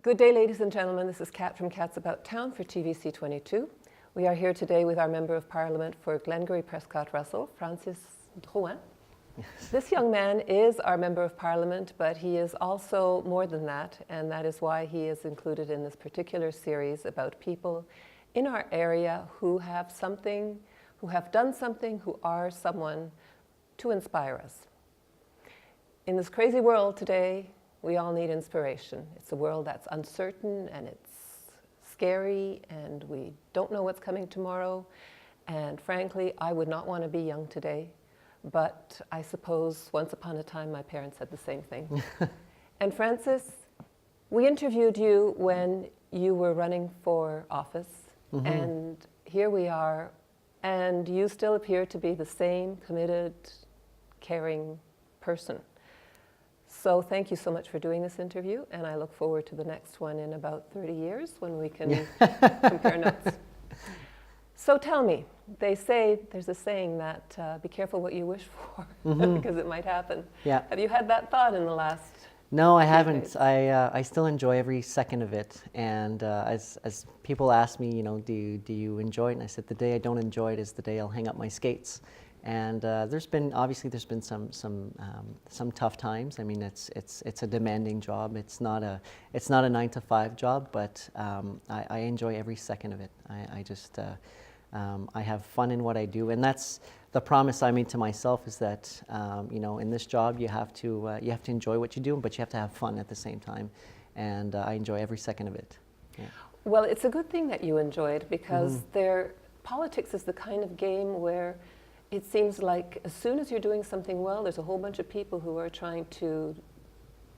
Good day, ladies and gentlemen. This is Kat from Kat's About Town for TVC 22. We are here today with our Member of Parliament for Glengarry Prescott Russell, Francis Drouin. This young man is our Member of Parliament, but he is also more than that, and that is why he is included in this particular series about people in our area who have something, who have done something, who are someone to inspire us. In this crazy world today, we all need inspiration. It's a world that's uncertain and it's scary and we don't know what's coming tomorrow. And frankly, I would not want to be young today, but I suppose once upon a time my parents said the same thing. And Francis, we interviewed you when you were running for office, and here we are, and you still appear to be the same committed, caring person. So thank you so much for doing this interview, and I look forward to the next one in about 30 years when we can compare notes. So tell me, they say, there's a saying that be careful what you wish for, because it might happen. Yeah. Have you had that thought in the last No, I haven't. days? I still enjoy every second of it. And as people ask me, you know, do you enjoy it? And I said, the day I don't enjoy it is the day I'll hang up my skates. And there's been some tough times. I mean, it's a demanding job. It's not a 9-to-5 job, but I enjoy every second of it. I have fun in what I do, and that's the promise I made to myself, is that you know, in this job you have to enjoy what you do, but you have to have fun at the same time, and I enjoy every second of it. Yeah. Well, it's a good thing that you enjoy it, because politics is the kind of game where it seems like as soon as you're doing something well, there's a whole bunch of people who are trying to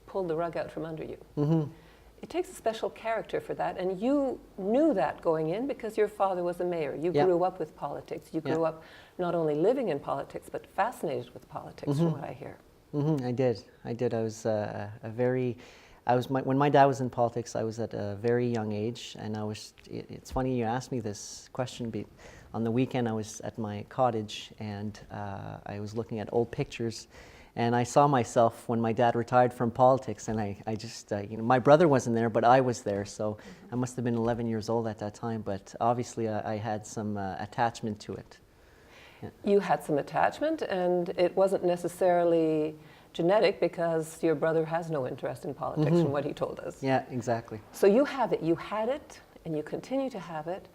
pull the rug out from under you. It takes a special character for that, and you knew that going in because your father was a mayor. You grew up with politics. You grew up not only living in politics, but fascinated with politics, from what I hear. I did. I was when my dad was in politics, I was at a very young age, and it's funny you asked me this question. On the weekend, I was at my cottage, and I was looking at old pictures, and I saw myself when my dad retired from politics, and I just, you know, my brother wasn't there, but I was there, so I must have been 11 years old at that time, but obviously I had some attachment to it. Yeah. You had some attachment, and it wasn't necessarily genetic, because your brother has no interest in politics, from what he told us. Yeah, exactly. So you have it. You had it, and you continue to have it,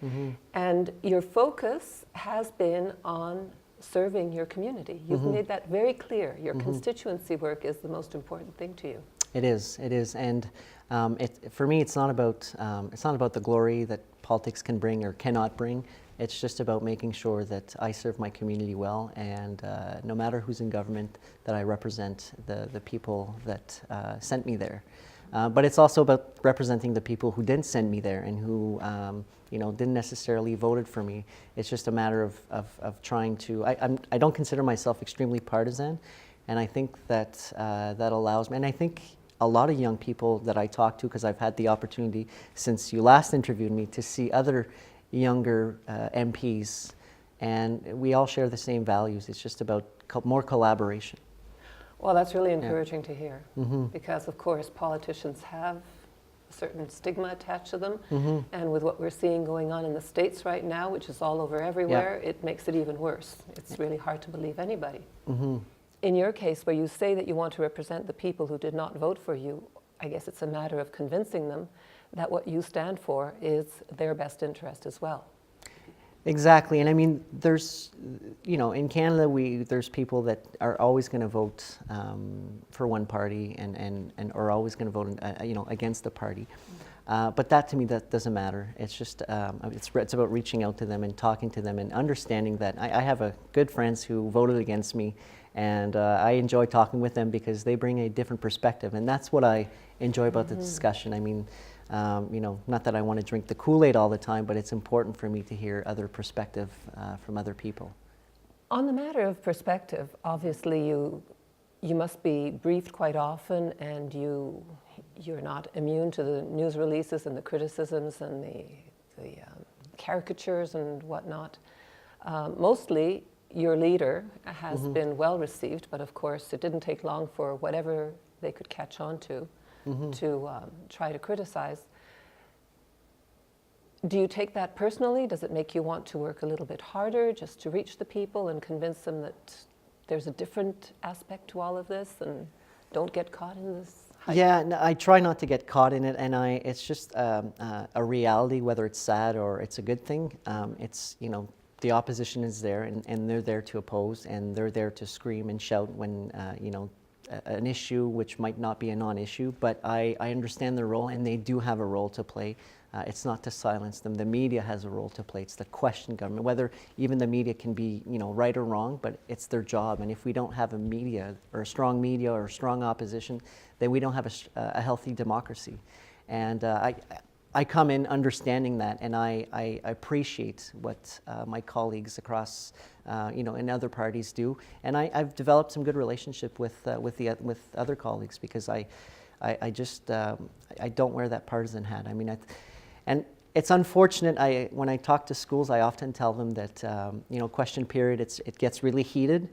and your focus has been on serving your community. You've made that very clear. Your constituency work is the most important thing to you. It is, and for me, it's not about the glory that politics can bring or cannot bring. It's just about making sure that I serve my community well, and no matter who's in government, that I represent the people that sent me there. But it's also about representing the people who didn't send me there and who you know, didn't necessarily voted for me. It's just a matter of trying to. I don't consider myself extremely partisan, and I think that that allows me. And I think a lot of young people that I talk to, because I've had the opportunity since you last interviewed me to see other younger MPs, and we all share the same values. It's just about more collaboration. Well, that's really encouraging to hear, because of course politicians have a certain stigma attached to them, and with what we're seeing going on in the States right now, which is all over everywhere, it makes it even worse. It's really hard to believe anybody. In your case, where you say that you want to represent the people who did not vote for you, I guess it's a matter of convincing them that what you stand for is their best interest as well. Exactly, and I mean, there's, you know, in Canada, there's people that are always going to vote for one party and are always going to vote, you know, against the party. But that, to me, that doesn't matter. It's just it's about reaching out to them and talking to them and understanding that I have good friends who voted against me, and I enjoy talking with them because they bring a different perspective, and that's what I enjoy about the discussion. I mean, you know, not that I want to drink the Kool-Aid all the time, but it's important for me to hear other perspective from other people. On the matter of perspective, obviously you must be briefed quite often, and you're not immune to the news releases and the criticisms and the caricatures and whatnot. Mostly your leader has been well received, but of course it didn't take long for whatever they could catch on to to try to criticize. Do you take that personally? Does it make you want to work a little bit harder just to reach the people and convince them that there's a different aspect to all of this and don't get caught in this hype? Yeah, no, I try not to get caught in it, and it's just a reality, whether it's sad or it's a good thing. It's, the opposition is there, and they're there to oppose, and they're there to scream and shout when, an issue which might not be a non-issue, but I understand their role, and they do have a role to play. It's not to silence them. The media has a role to play. It's to question government, whether even the media can be, right or wrong, but it's their job. And if we don't have a media or a strong opposition, then we don't have a healthy democracy. And I come in understanding that, and I appreciate what my colleagues across, in other parties do. And I've developed some good relationship with other colleagues, because I don't wear that partisan hat. I mean, and it's unfortunate. When I talk to schools, I often tell them that question period, it gets really heated.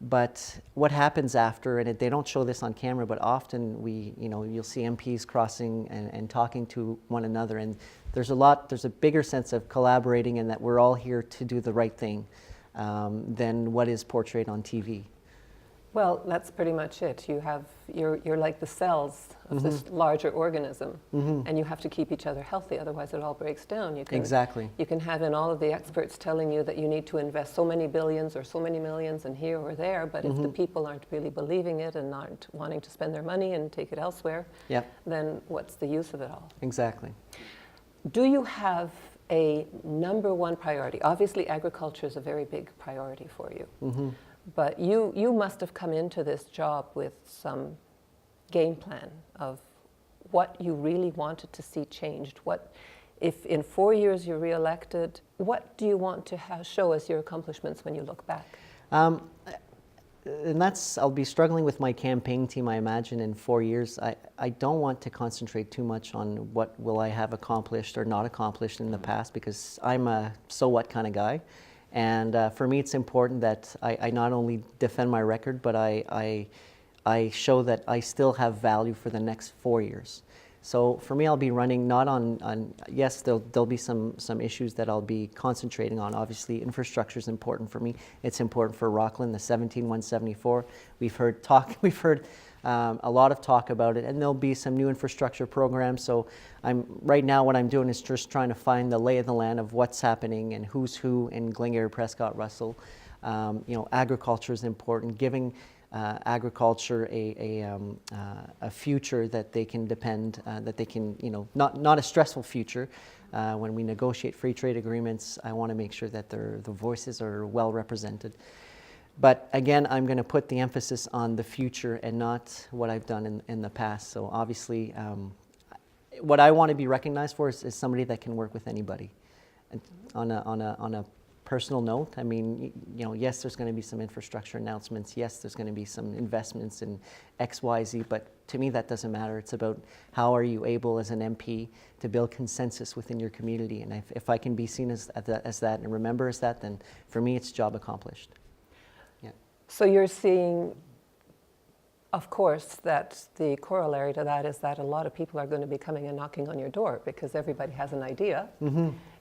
But what happens after, and they don't show this on camera, but often you'll see MPs crossing and talking to one another, and there's a bigger sense of collaborating, and that we're all here to do the right thing than what is portrayed on TV. Well, that's pretty much it. You're like the cells of this larger organism, and you have to keep each other healthy, otherwise it all breaks down. Exactly. You can have in all of the experts telling you that you need to invest so many billions or so many millions in here or there, but if the people aren't really believing it and aren't wanting to spend their money and take it elsewhere, then what's the use of it all? Exactly. Do you have a number one priority? Obviously, agriculture is a very big priority for you. But you must have come into this job with some game plan of what you really wanted to see changed. What, if in 4 years you're re-elected, what do you want to show as your accomplishments when you look back? And I'll be struggling with my campaign team, I imagine, in 4 years. I don't want to concentrate too much on what will I have accomplished or not accomplished in the past, because I'm a so what kind of guy. And for me, it's important that I not only defend my record, but I show that I still have value for the next 4 years. So for me, I'll be running not on yes, there'll be some issues that I'll be concentrating on. Obviously, infrastructure is important for me. It's important for Rockland, the 17174. We've heard a lot of talk about it, and there'll be some new infrastructure programs. So right now what I'm doing is just trying to find the lay of the land of what's happening and who's who in Glengarry, Prescott, Russell. Agriculture is important, giving agriculture a future that they can depend, that they can, not a stressful future. When we negotiate free trade agreements, I want to make sure that the voices are well represented. But again, I'm going to put the emphasis on the future and not what I've done in the past. So obviously, what I want to be recognized for is somebody that can work with anybody. And on a personal note, I mean, yes, there's going to be some infrastructure announcements. Yes, there's going to be some investments in X, Y, Z. But to me, that doesn't matter. It's about how are you able as an MP to build consensus within your community. And if I can be seen as that and remember as that, then for me, it's job accomplished. So you're seeing, of course, that the corollary to that is that a lot of people are going to be coming and knocking on your door, because everybody has an idea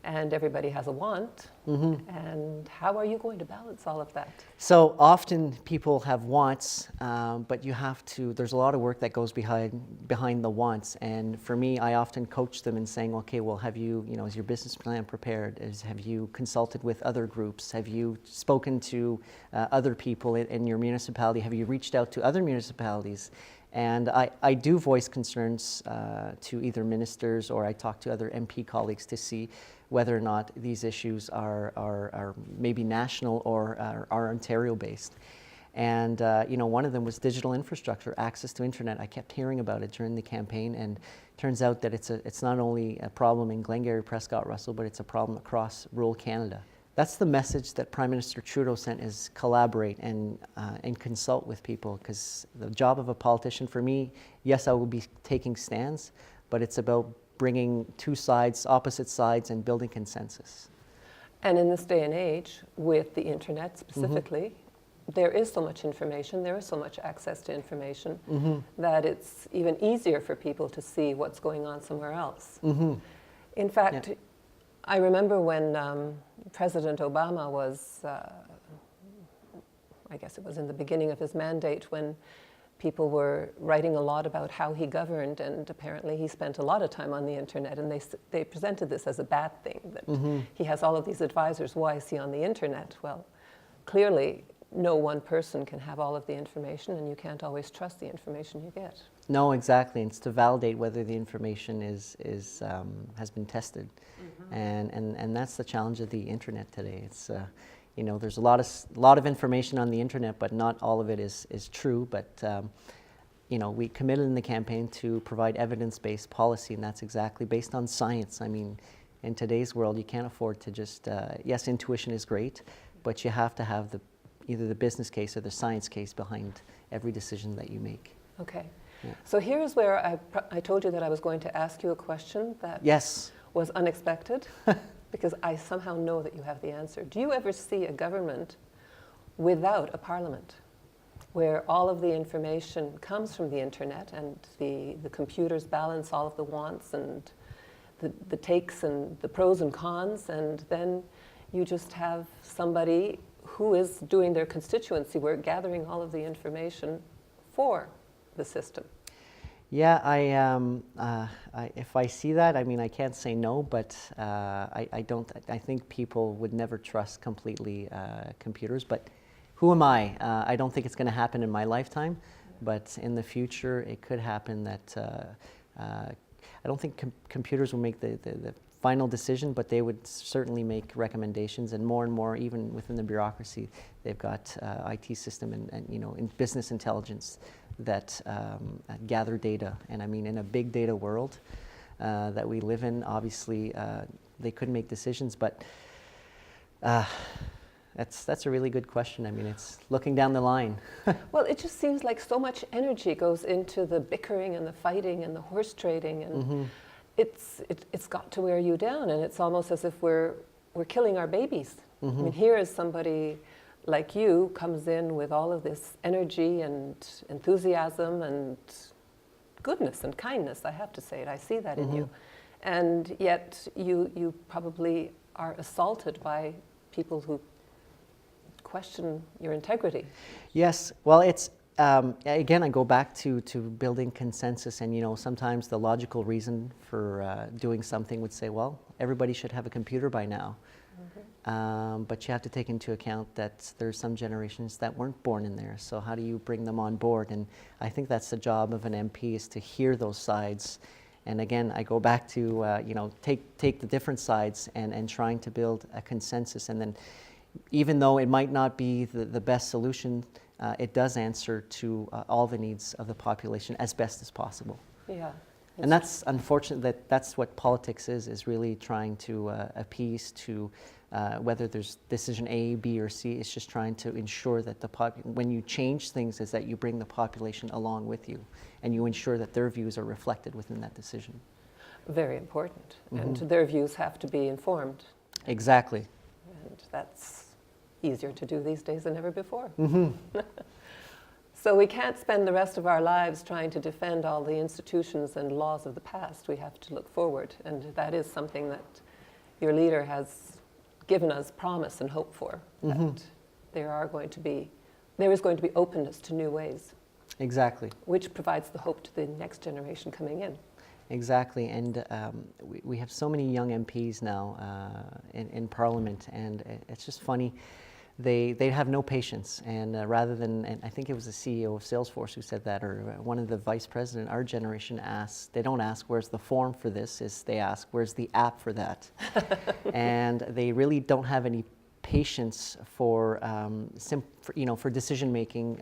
and everybody has a want. And how are you going to balance all of that? So often people have wants, but there's a lot of work that goes behind the wants. And for me, I often coach them in saying, okay, well, have you, is your business plan prepared? Have you consulted with other groups? Have you spoken to other people in your municipality? Have you reached out to other municipalities? And I do voice concerns to either ministers, or I talk to other MP colleagues to see whether or not these issues are maybe national or are Ontario-based. And one of them was digital infrastructure, access to internet. I kept hearing about it during the campaign, and turns out that it's not only a problem in Glengarry, Prescott, Russell, but it's a problem across rural Canada. That's the message that Prime Minister Trudeau sent, is collaborate and consult with people, because the job of a politician for me, yes, I will be taking stands, but it's about bringing two sides, opposite sides, and building consensus. And in this day and age, with the internet specifically, there is so much information, there is so much access to information, that it's even easier for people to see what's going on somewhere else. In fact, I remember when President Obama was, I guess it was in the beginning of his mandate, when people were writing a lot about how he governed, and apparently he spent a lot of time on the internet, and they presented this as a bad thing, that he has all of these advisors. Why is he on the internet? Well, clearly no one person can have all of the information, and you can't always trust the information you get. No, exactly. It's to validate whether the information has been tested, and that's the challenge of the internet today. It's you know, there's a lot of information on the internet, but not all of it is true. But you know, we committed in the campaign to provide evidence-based policy, and that's exactly based on science. I mean, in today's world, you can't afford to just yes, intuition is great, but you have to have either the business case or the science case behind every decision that you make. Okay. Yeah. So here's where I told you that I was going to ask you a question that was unexpected, because I somehow know that you have the answer. Do you ever see a government without a parliament, where all of the information comes from the internet and the computers balance all of the wants and the takes and the pros and cons, and then you just have somebody who is doing their constituency work, gathering all of the information for the system? Yeah, if I see that, I mean, I can't say no, but I don't. I think people would never trust completely computers. But who am I? I don't think it's going to happen in my lifetime, but in the future, it could happen. That I don't think computers will make the final decision, but they would certainly make recommendations, and more, even within the bureaucracy, they've got IT system and you know, in business intelligence that gather data. And I mean, in a big data world that we live in, obviously they could make decisions, but that's a really good question. I mean, it's looking down the line. Well, it just seems like so much energy goes into the bickering and the fighting and the horse trading, and it's got to wear you down, and it's almost as if we're killing our babies. I mean, here is somebody like you comes in with all of this energy and enthusiasm and goodness and kindness, I have to say it. I see that in you. And yet you probably are assaulted by people who question your integrity. Yes, well, it's again, I go back to building consensus, and you know, sometimes the logical reason for doing something would say, well, everybody should have a computer by now. But you have to take into account that there's some generations that weren't born in there. So how do you bring them on board? And I think that's the job of an MP, is to hear those sides. And again, I go back to you know, take the different sides and trying to build a consensus. And then, even though it might not be the best solution, it does answer to all the needs of the population as best as possible. Yeah. And that's unfortunate that's what politics is really trying to appease to whether there's decision A, B, or C. It's just trying to ensure that when you change things, is that you bring the population along with you, and you ensure that their views are reflected within that decision. Very important. And their views have to be informed. Exactly. And that's easier to do these days than ever before. So we can't spend the rest of our lives trying to defend all the institutions and laws of the past. We have to look forward, and that is something that your leader has given us promise and hope for, that there is going to be openness to new ways. Exactly. Which provides the hope to the next generation coming in. Exactly, and we have so many young MPs now in Parliament, and it's just funny. They have no patience, and rather than, and I think it was the CEO of Salesforce who said that, or one of the vice president, our generation asks, they don't ask where's the form for this, they ask where's the app for that. And they really don't have any patience for for decision making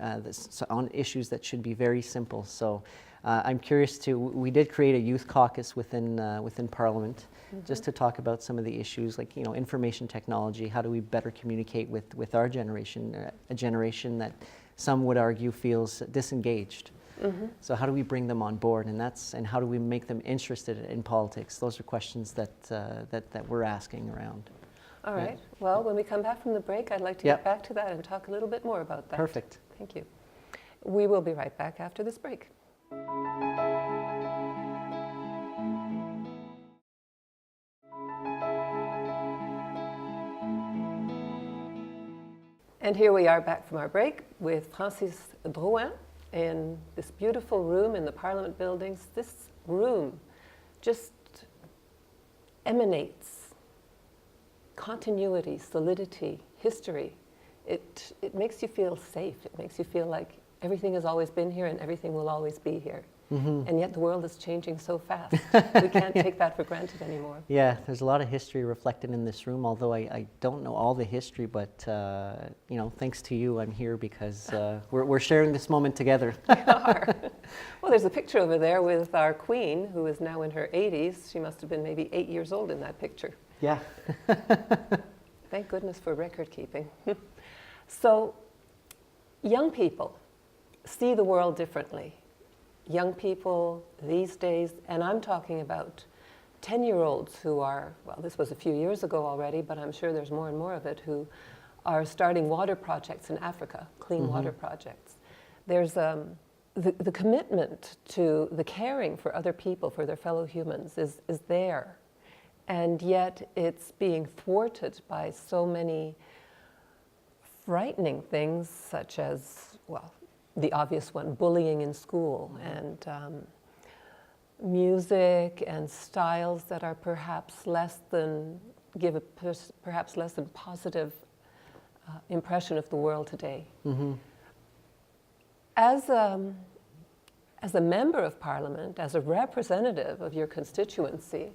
on issues that should be very simple. So I'm curious we did create a youth caucus within Parliament, just to talk about some of the issues like, information technology. How do we better communicate with our generation, a generation that some would argue feels disengaged. So how do we bring them on board, and how do we make them interested in politics? Those are questions that we're asking around. All right. Well, when we come back from the break, I'd like to get back to that and talk a little bit more about that. Perfect. Thank you. We will be right back after this break. And here we are back from our break with Francis Drouin in this beautiful room in the Parliament buildings. This room just emanates continuity, solidity, history. It makes you feel safe. It makes you feel like everything has always been here and everything will always be here. Mm-hmm. And yet the world is changing so fast. We can't take that for granted anymore. Yeah, there's a lot of history reflected in this room, although I don't know all the history, but thanks to you, I'm here because we're sharing this moment together. We are. Well, there's a picture over there with our queen, who is now in her 80s. She must have been maybe 8 years old in that picture. Yeah. Thank goodness for record keeping. So, young people see the world differently. Young people these days, and I'm talking about 10-year-olds who are, well, this was a few years ago already, but I'm sure there's more and more of it, who are starting water projects in Africa, clean water projects. There's the commitment to the caring for other people, for their fellow humans, is there. And yet it's being thwarted by so many frightening things, such as, well, the obvious one, bullying in school, and music and styles that are perhaps less than, give a perhaps less than positive impression of the world today. Mm-hmm. As a member of Parliament, as a representative of your constituency,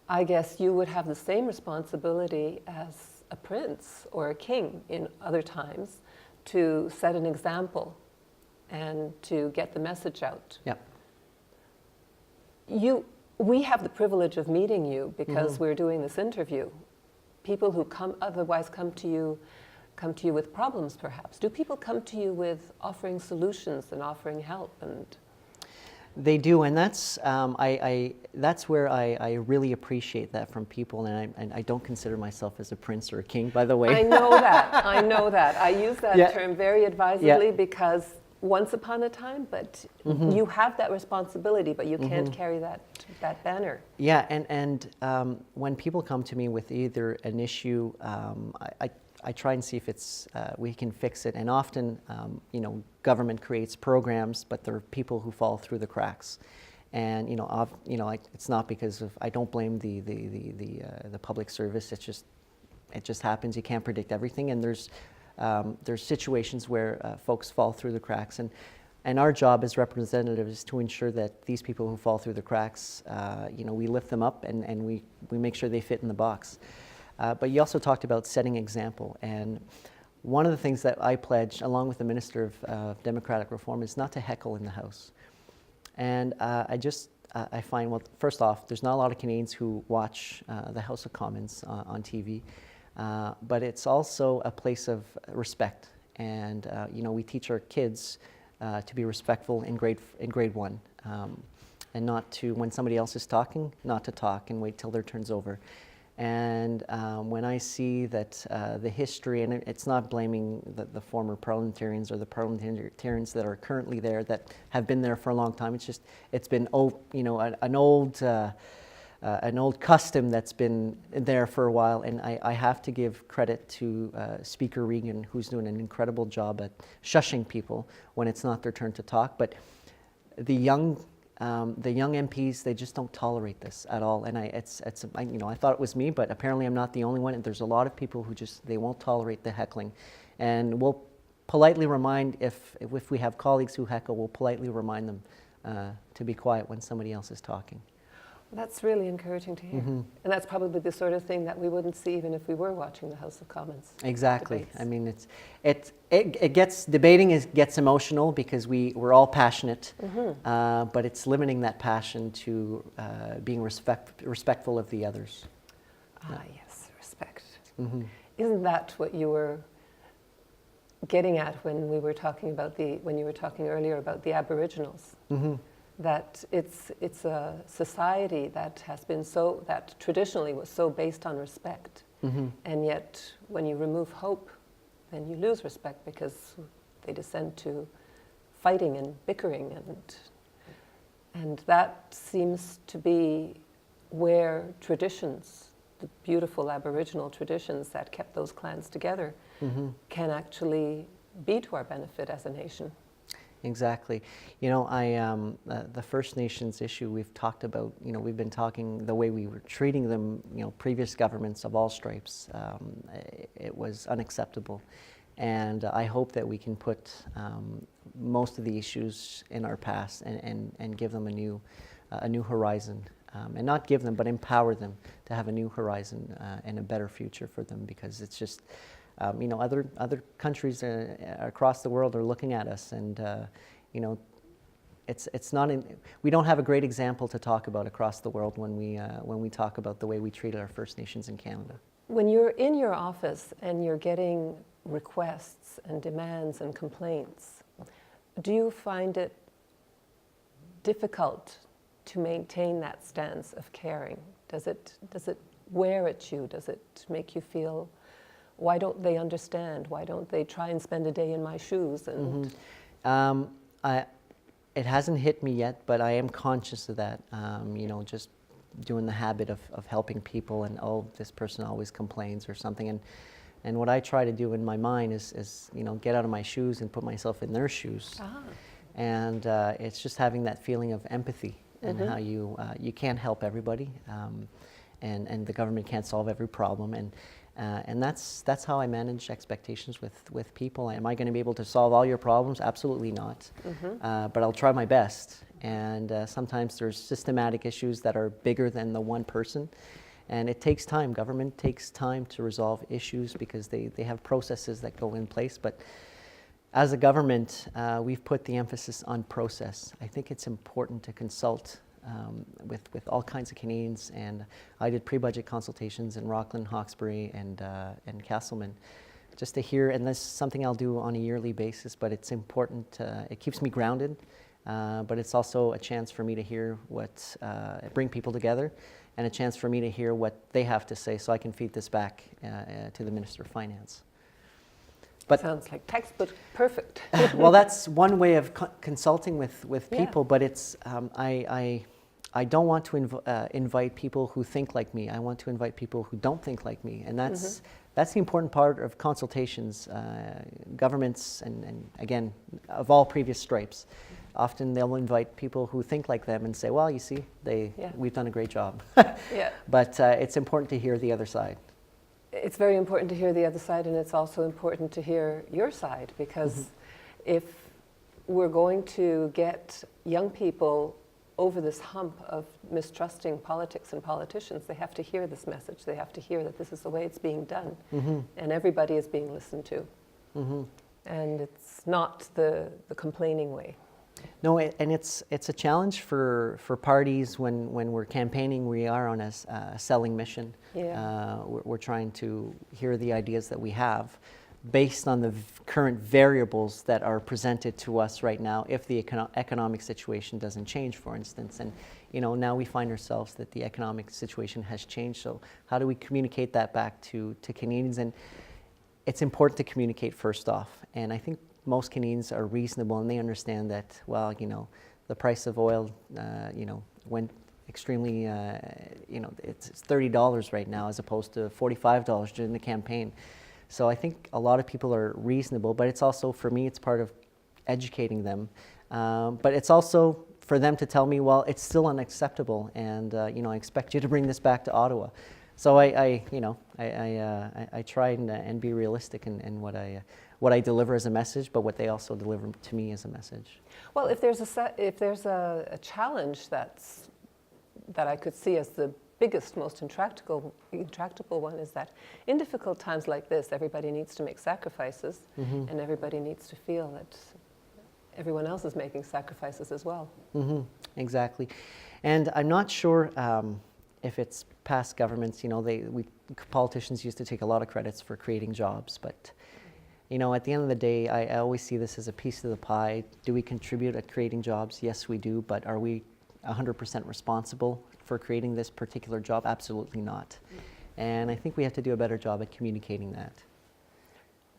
I guess you would have the same responsibility as a prince or a king in other times to set an example and to get the message out. Yep. We have the privilege of meeting you because we're doing this interview. People who otherwise come to you with problems, perhaps. Do people come to you with offering solutions and offering help? And they do, and that's that's where I really appreciate that from people, and I don't consider myself as a prince or a king, by the way. I know that. I know that. I use that term very advisedly because once upon a time, but you have that responsibility, but you can't carry that banner. Yeah, and when people come to me with either an issue, I try and see if it's we can fix it. And often, government creates programs, but there are people who fall through the cracks. And it's not because of, I don't blame the public service. It just happens. You can't predict everything, and there's situations where folks fall through the cracks, and our job as representatives is to ensure that these people who fall through the cracks, we lift them up and we make sure they fit in the box. But you also talked about setting example, and one of the things that I pledge, along with the Minister of Democratic Reform, is not to heckle in the House. And I find, well, first off, there's not a lot of Canadians who watch the House of Commons on TV. But it's also a place of respect, and we teach our kids to be respectful in grade 1, and not to, when somebody else is talking, not to talk and wait till their turn's over. And when I see that the history, and it's not blaming the former parliamentarians or the parliamentarians that are currently there that have been there for a long time. It's been an old custom that's been there for a while, and I have to give credit to Speaker Regan, who's doing an incredible job at shushing people when it's not their turn to talk. But the young MPs, they just don't tolerate this at all. And I thought it was me, but apparently I'm not the only one. And there's a lot of people who they won't tolerate the heckling, and we'll politely remind, if we have colleagues who heckle, we'll politely remind them to be quiet when somebody else is talking. That's really encouraging to hear. And that's probably the sort of thing that we wouldn't see even if we were watching the House of Commons. Exactly. Debates. I mean, debating gets emotional because we're all passionate, but it's limiting that passion to being respectful of the others. Yes, respect. Isn't that what you were getting at when you were talking earlier about the Aboriginals? That it's a society that has been that traditionally was so based on respect. And yet, when you remove hope, then you lose respect because they descend to fighting and bickering, and that seems to be where traditions, the beautiful Aboriginal traditions that kept those clans together, can actually be to our benefit as a nation. Exactly. You know, the First Nations issue we've talked about, you know, we've been talking the way we were treating them, you know, previous governments of all stripes, it was unacceptable. And I hope that we can put most of the issues in our past and give them a new horizon. And not give them, but empower them to have a new horizon and a better future for them, because it's just, you know, other countries across the world are looking at us, and you know, it's not we don't have a great example to talk about across the world when we talk about the way we treated our First Nations in Canada. When you're in your office and you're getting requests and demands and complaints, do you find it difficult to maintain that stance of caring? Does it wear at you? Does it make you feel, why don't they understand? Why don't they try and spend a day in my shoes? And it hasn't hit me yet, but I am conscious of that. You know, just doing the habit of helping people, and oh, this person always complains or something. And what I try to do in my mind is you know, get out of my shoes and put myself in their shoes. And it's just having that feeling of empathy, and how you can't help everybody, and the government can't solve every problem, and that's how I manage expectations with people. Am I going to be able to solve all your problems? Absolutely not. But I'll try my best. And sometimes there's systematic issues that are bigger than the one person, and it takes time. Government takes time to resolve issues because they have processes that go in place. But as a government, we've put the emphasis on process. I think it's important to consult with all kinds of Canadians, and I did pre-budget consultations in Rockland, Hawkesbury, and Castleman, just to hear, and this is something I'll do on a yearly basis, but it's important, it keeps me grounded, but it's also a chance for me to hear bring people together, and a chance for me to hear what they have to say so I can feed this back to the Minister of Finance. But sounds like textbook perfect. Well, that's one way of consulting with people, but it's I don't want to invite people who think like me. I want to invite people who don't think like me, and that's the important part of consultations. Governments and again, of all previous stripes, often they'll invite people who think like them and say, well, you see, we've done a great job. But it's important to hear the other side. It's very important to hear the other side, and it's also important to hear your side, because if we're going to get young people over this hump of mistrusting politics and politicians, they have to hear this message. They have to hear that this is the way it's being done, and everybody is being listened to. And it's not the complaining way. No, and it's a challenge for parties when we're campaigning. We are on a selling mission. We're trying to hear the ideas that we have based on the current variables that are presented to us right now, if the economic situation doesn't change, for instance. And you know, now we find ourselves that the economic situation has changed, so how do we communicate that back to Canadians? And it's important to communicate first off, and I think most Canadians are reasonable, and they understand that, well, you know, the price of oil, you know, went extremely, you know, it's $30 right now as opposed to $45 during the campaign. So I think a lot of people are reasonable, but it's also, for me, it's part of educating them. But it's also for them to tell me, well, it's still unacceptable, and you know, I expect you to bring this back to Ottawa. So I try and be realistic in what I deliver as a message, but what they also deliver to me as a message. Well, if there's a challenge that I could see as the biggest, most intractable one, is that in difficult times like this, everybody needs to make sacrifices, and everybody needs to feel that everyone else is making sacrifices as well. Exactly, and I'm not sure if it's past governments. You know, politicians used to take a lot of credits for creating jobs, but you know, at the end of the day, I always see this as a piece of the pie. Do we contribute at creating jobs? Yes, we do, but are we 100% responsible for creating this particular job? Absolutely not. And I think we have to do a better job at communicating that.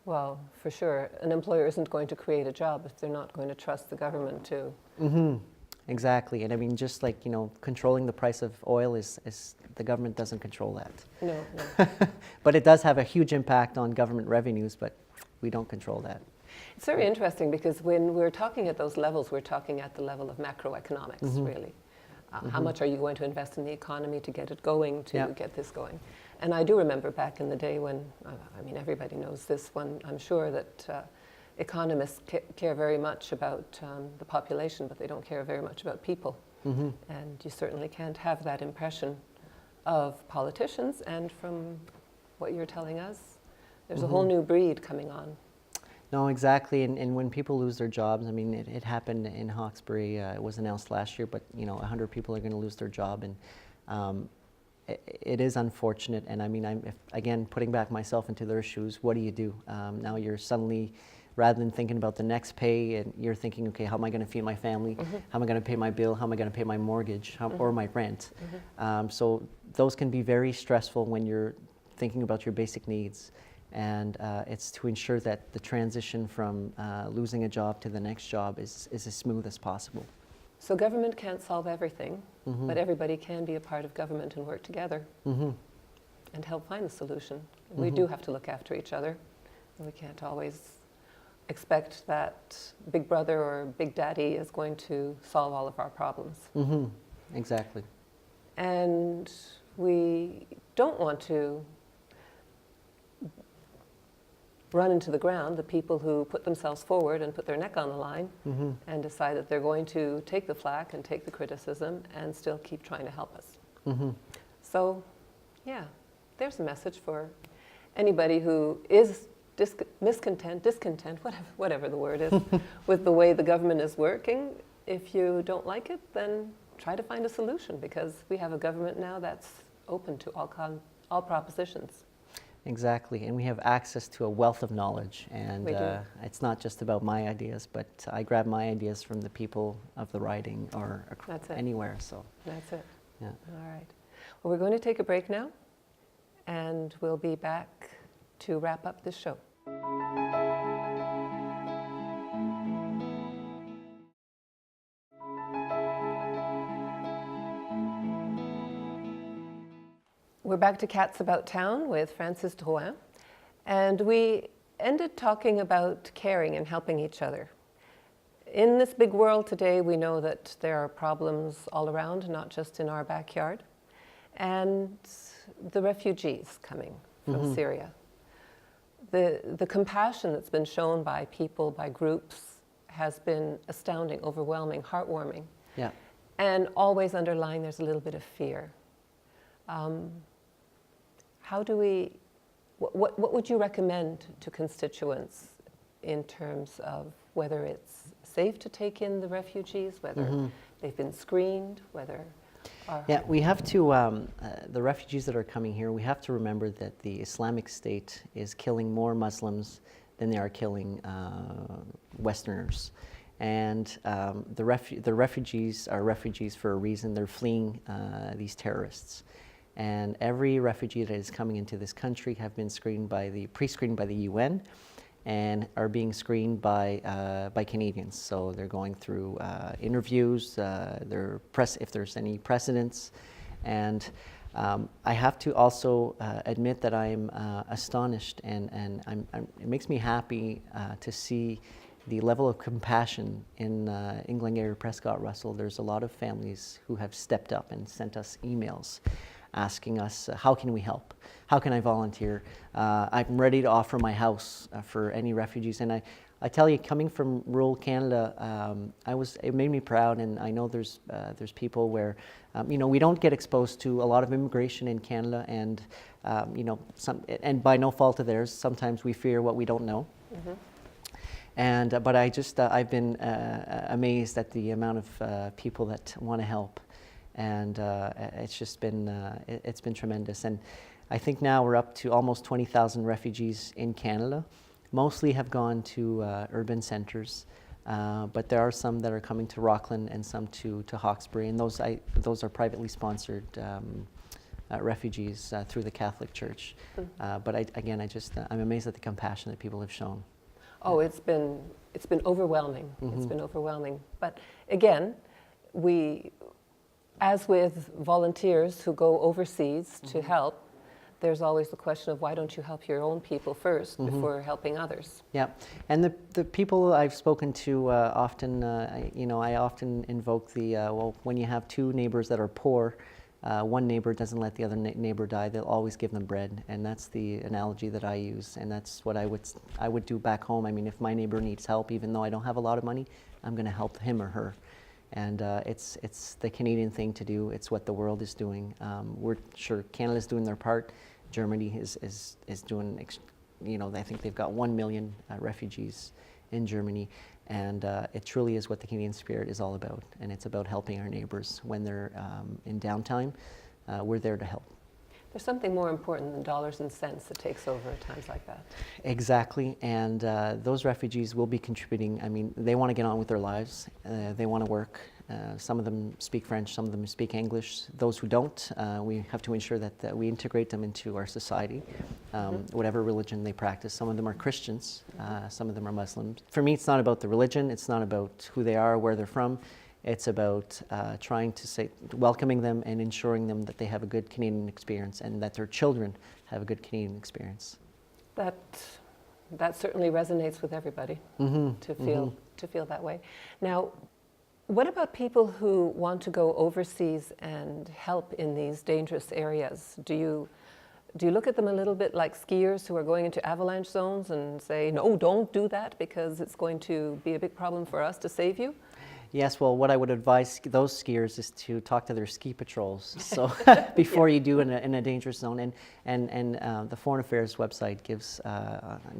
Well, for sure, an employer isn't going to create a job if they're not going to trust the government to. Exactly, and I mean, just like, controlling the price of oil is the government doesn't control that. No. But it does have a huge impact on government revenues, but we don't control that. It's very interesting because when we're talking at those levels, we're talking at the level of macroeconomics, really. How much are you going to invest in the economy to get it going, to get this going? And I do remember back in the day when, I mean, everybody knows this one, I'm sure, that economists care very much about the population, but they don't care very much about people. And you certainly can't have that impression of politicians. And from what you're telling us, there's a whole new breed coming on. No, exactly, and when people lose their jobs, I mean, it happened in Hawkesbury. It was announced last year, but 100 people are going to lose their job, and it is unfortunate. And I mean, again, putting back myself into their shoes, what do you do? Now you're suddenly, rather than thinking about the next pay, and you're thinking, okay, how am I going to feed my family? How am I going to pay my bill? How am I going to pay my mortgage or my rent? So those can be very stressful when you're thinking about your basic needs. And it's to ensure that the transition from losing a job to the next job is as smooth as possible. So government can't solve everything, but everybody can be a part of government and work together and help find the solution. We do have to look after each other. We can't always expect that Big Brother or Big Daddy is going to solve all of our problems. Exactly. And we don't want to run into the ground the people who put themselves forward and put their neck on the line and decide that they're going to take the flack and take the criticism and still keep trying to help us. So, yeah, there's a message for anybody who is discontent, whatever the word is, with the way the government is working. If you don't like it, then try to find a solution, because we have a government now that's open to all propositions. Exactly, and we have access to a wealth of knowledge, and it's not just about my ideas, but I grab my ideas from the people of the riding or anywhere. So that's it. Yeah. All right. Well, we're going to take a break now, and we'll be back to wrap up this show. We're back to Cats About Town with Francis Drouin, and we ended talking about caring and helping each other. In this big world today, we know that there are problems all around, not just in our backyard, and the refugees coming from Syria. The compassion that's been shown by people, by groups, has been astounding, overwhelming, heartwarming. Yeah. And always underlying, there's a little bit of fear. How do we, what would you recommend to constituents in terms of whether it's safe to take in the refugees, whether they've been screened, whether... Yeah, we have to, the refugees that are coming here, we have to remember that the Islamic State is killing more Muslims than they are killing Westerners. And the refugees are refugees for a reason. They're fleeing these terrorists. And every refugee that is coming into this country have been pre-screened by the UN, and are being screened by Canadians. So they're going through interviews, if there's any precedents. And I have to also admit that I'm astonished, and it makes me happy to see the level of compassion in Glengarry Prescott Russell. There's a lot of families who have stepped up and sent us emails asking us, how can we help? How can I volunteer? I'm ready to offer my house for any refugees. And I tell you, coming from rural Canada, it made me proud. And I know there's people where, we don't get exposed to a lot of immigration in Canada, and and by no fault of theirs, sometimes we fear what we don't know. And but I've been amazed at the amount of people that want to help. And it's just been, it's been tremendous. And I think now we're up to almost 20,000 refugees in Canada. Mostly have gone to urban centres, but there are some that are coming to Rockland and some to Hawkesbury, and those are privately sponsored refugees through the Catholic Church. But I'm amazed at the compassion that people have shown. Oh, it's been overwhelming. It's been overwhelming. But again, as with volunteers who go overseas to help, there's always the question of why don't you help your own people first before helping others? Yeah, and the people I've spoken to often, I often invoke when you have two neighbors that are poor, one neighbor doesn't let the other neighbor die, they'll always give them bread, and that's the analogy that I use, and that's what I would do back home. I mean, if my neighbor needs help, even though I don't have a lot of money, I'm going to help him or her. And it's the Canadian thing to do. It's what the world is doing. We're sure Canada's doing their part. Germany is doing, I think they've got 1 million refugees in Germany. And it truly is what the Canadian spirit is all about. And it's about helping our neighbors when they're in downtime. We're there to help. There's something more important than dollars and cents that takes over at times like that. Exactly, and those refugees will be contributing. I mean, they want to get on with their lives. They want to work. Some of them speak French, some of them speak English. Those who don't, we have to ensure that we integrate them into our society, whatever religion they practice. Some of them are Christians, some of them are Muslims. For me, it's not about the religion, it's not about who they are, where they're from. It's about welcoming them and ensuring them that they have a good Canadian experience and that their children have a good Canadian experience. That certainly resonates with everybody to feel that way. Now, what about people who want to go overseas and help in these dangerous areas? Do you look at them a little bit like skiers who are going into avalanche zones and say, no, don't do that because it's going to be a big problem for us to save you? Yes, well, what I would advise those skiers is to talk to their ski patrols. So before you do in a dangerous zone, and the Foreign Affairs website gives,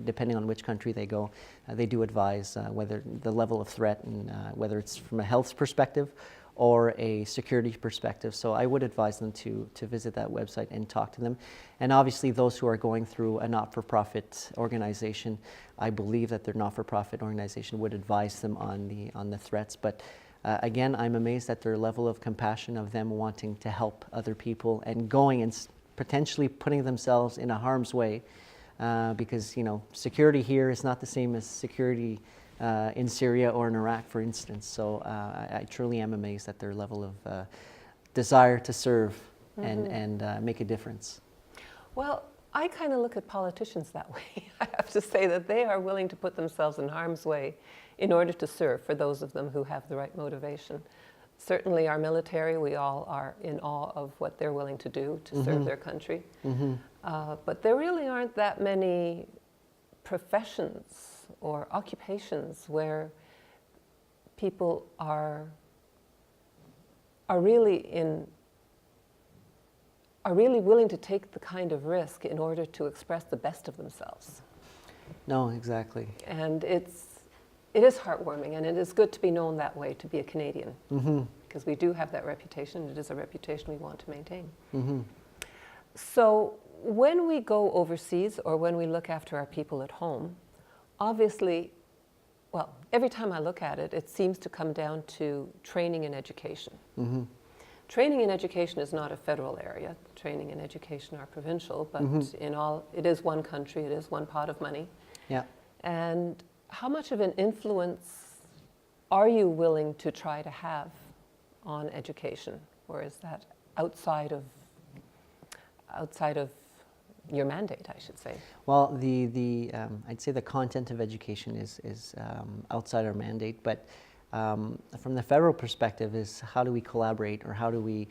depending on which country they go, they do advise whether the level of threat and whether it's from a health perspective or a security perspective. So I would advise them to visit that website and talk to them. And obviously those who are going through a not-for-profit organization, I believe that their not-for-profit organization would advise them on the threats. But again, I'm amazed at their level of compassion of them wanting to help other people and going and potentially putting themselves in a harm's way because, security here is not the same as security in Syria or in Iraq, for instance. So I truly am amazed at their level of desire to serve and make a difference. Well, I kind of look at politicians that way. I have to say that they are willing to put themselves in harm's way in order to serve, for those of them who have the right motivation. Certainly our military, we all are in awe of what they're willing to do to serve their country. But there really aren't that many professions or occupations where people are really willing to take the kind of risk in order to express the best of themselves. No, exactly. And it is heartwarming, and it is good to be known that way, to be a Canadian, because we do have that reputation. It is a reputation we want to maintain. So when we go overseas or when we look after our people at home, obviously, well, every time I look at it, it seems to come down to training and education. Training and education is not a federal area. Training and education are provincial, but it is one country, it is one pot of money. Yeah. And how much of an influence are you willing to try to have on education? Or is that outside of your mandate, I should say? Well, I'd say the content of education is outside our mandate, but from the federal perspective is how do we collaborate, or how do we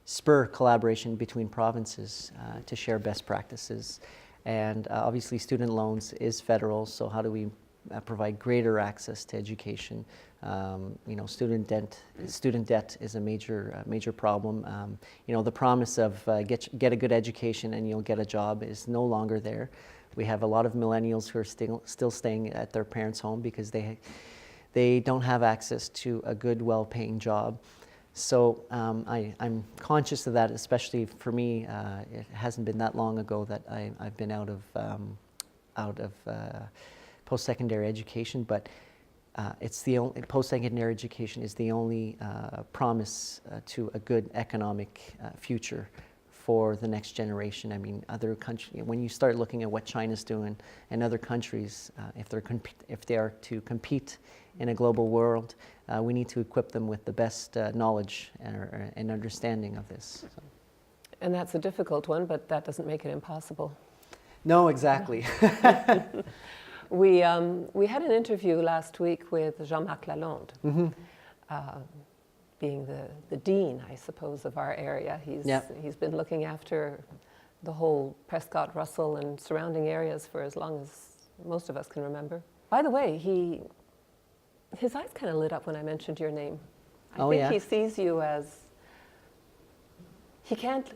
spur collaboration between provinces to share best practices. And obviously student loans is federal, so how do we provide greater access to education? Student debt is a major problem. The promise of get a good education and you'll get a job is no longer there. We have a lot of millennials who are still staying at their parents' home because they don't have access to a good, well-paying job. So I'm conscious of that, especially for me. It hasn't been that long ago that I've been out of post-secondary education, but it's the only post-secondary education is the only promise to a good economic future for the next generation. I mean, other countries, when you start looking at what China's doing and other countries, if they are to compete in a global world, we need to equip them with the best knowledge and understanding of this. So. And that's a difficult one, but that doesn't make it impossible. No, exactly. We had an interview last week with Jean-Marc Lalonde, being the dean, I suppose, of our area. He's been looking after the whole Prescott, Russell, and surrounding areas for as long as most of us can remember. By the way, his eyes kind of lit up when I mentioned your name. I think he sees you as, he can't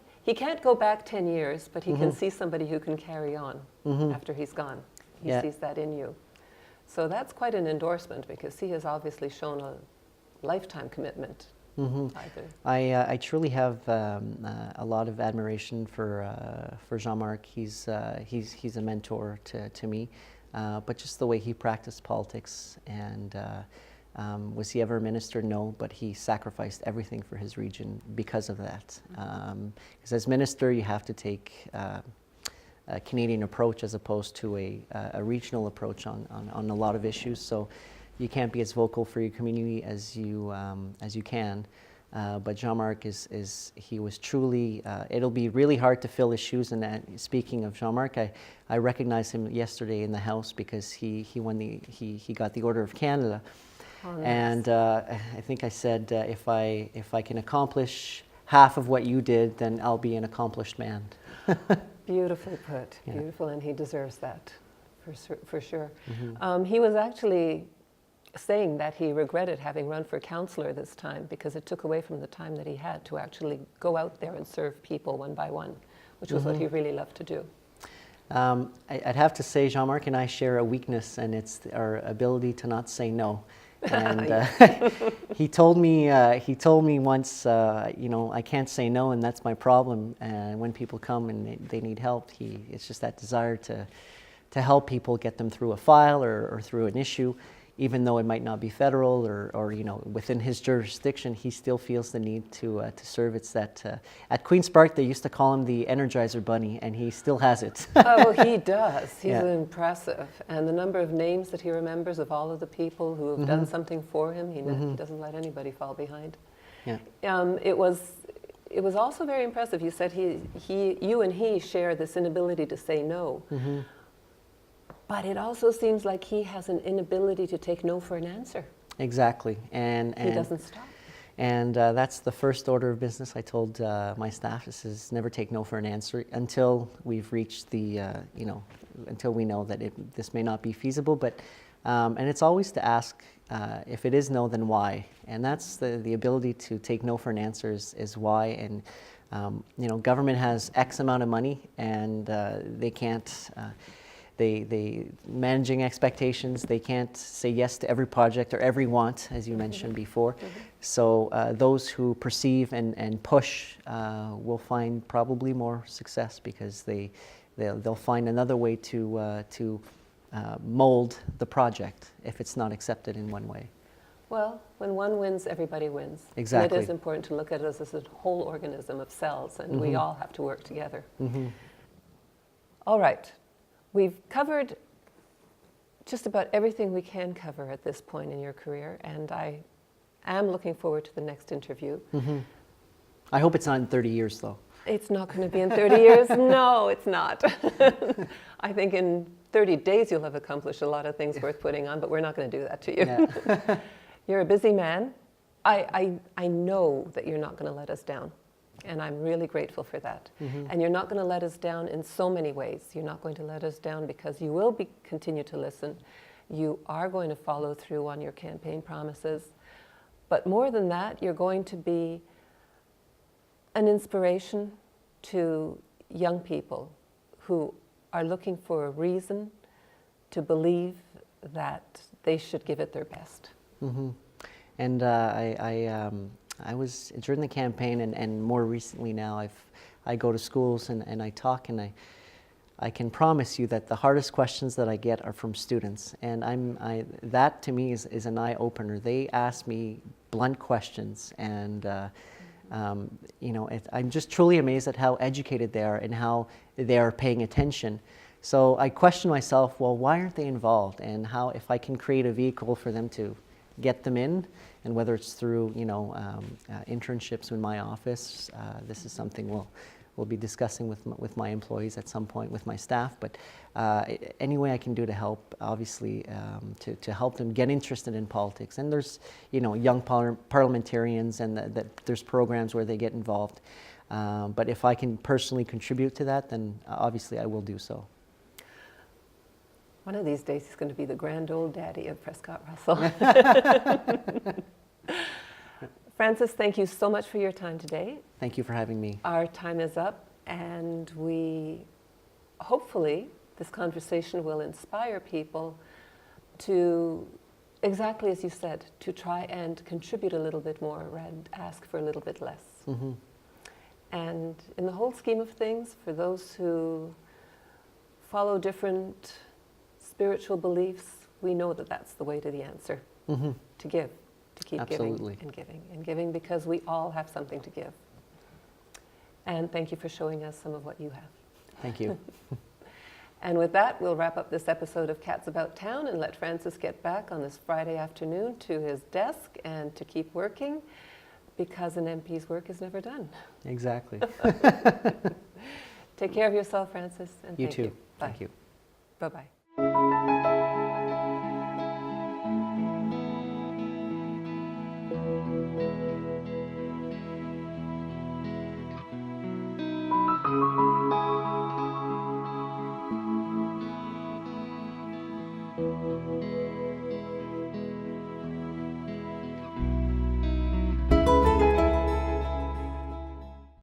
go back 10 years, but he can see somebody who can carry on after he's gone. He sees that in you. So that's quite an endorsement, because he has obviously shown a lifetime commitment. I truly have a lot of admiration for Jean-Marc. He's a mentor to me, but just the way he practiced politics, and was he ever a minister? No, but he sacrificed everything for his region because of that. Because as minister, you have to take a Canadian approach as opposed to a regional approach on a lot of issues. So you can't be as vocal for your community as you can. But Jean-Marc he was truly, it'll be really hard to fill his shoes. And speaking of Jean-Marc, I recognized him yesterday in the House because he got the Order of Canada. Oh, nice. And I think I said, if I can accomplish half of what you did, then I'll be an accomplished man. Beautifully put, beautiful, and he deserves that, for sure. He was actually saying that he regretted having run for councillor this time, because it took away from the time that he had to actually go out there and serve people one by one, which was what he really loved to do. I'd have to say Jean-Marc and I share a weakness, and it's our ability to not say no. And he told me once, I can't say no, and that's my problem. And when people come and they need help, it's just that desire to help people, get them through a file or through an issue, even though it might not be federal or within his jurisdiction. He still feels the need to serve. It's that at Queen's Park they used to call him the Energizer Bunny, and he still has it. Oh, he does. He's impressive, and the number of names that he remembers of all of the people who have done something for him, he doesn't let anybody fall behind. Yeah. It was also very impressive. You said you and he share this inability to say no. But it also seems like he has an inability to take no for an answer. Exactly, and he doesn't stop. And that's the first order of business I told my staff. This is never take no for an answer until we've reached the, until we know that this may not be feasible. But and it's always to ask if it is no, then why. And that's the ability to take no for an answer is why. And government has X amount of money, and they can't. They managing expectations. They can't say yes to every project or every want, as you mentioned before. So those who perceive and push will find probably more success, because they'll find another way to mold the project if it's not accepted in one way. Well, when one wins, everybody wins. Exactly. And it is important to look at us as a whole organism of cells, and we all have to work together. All right. We've covered just about everything we can cover at this point in your career, and I am looking forward to the next interview. I hope it's not in 30 years, though. It's not going to be in 30 years? No, it's not. I think in 30 days you'll have accomplished a lot of things worth putting on, but we're not going to do that to you. Yeah. You're a busy man. I know that you're not going to let us down. And I'm really grateful for that. And you're not going to let us down in so many ways. You're not going to let us down because you will continue to listen. You are going to follow through on your campaign promises. But more than that, you're going to be an inspiration to young people who are looking for a reason to believe that they should give it their best. And I was during the campaign, and more recently now, I go to schools and I talk, and I can promise you that the hardest questions that I get are from students, and that to me is an eye-opener. They ask me blunt questions, and you know, I'm just truly amazed at how educated they are and how they are paying attention. So I question myself, well, why aren't they involved? And how, if I can create a vehicle for them to get them in, and whether it's through, you know, internships in my office, this is something we'll be discussing with my employees at some point, with my staff. But any way I can do to help, obviously, to help them get interested in politics. And there's, you know, young parliamentarians, and that there's programs where they get involved. But if I can personally contribute to that, then obviously I will do so. One of these days he's going to be the grand old daddy of Prescott Russell. Francis, thank you so much for your time today. Thank you for having me. Our time is up, and hopefully this conversation will inspire people to, exactly as you said, to try and contribute a little bit more and ask for a little bit less. Mm-hmm. And in the whole scheme of things, for those who follow different spiritual beliefs, we know that that's the way to the answer. Mm-hmm. To give, to keep Absolutely. giving and giving and giving, because we all have something to give. And thank you for showing us some of what you have. Thank you. And with that, we'll wrap up this episode of Cats About Town and let Francis get back on this Friday afternoon to his desk and to keep working, because an MP's work is never done. Exactly. Take care of yourself, Francis, and You thank too. you. Bye. Thank you. Bye-bye.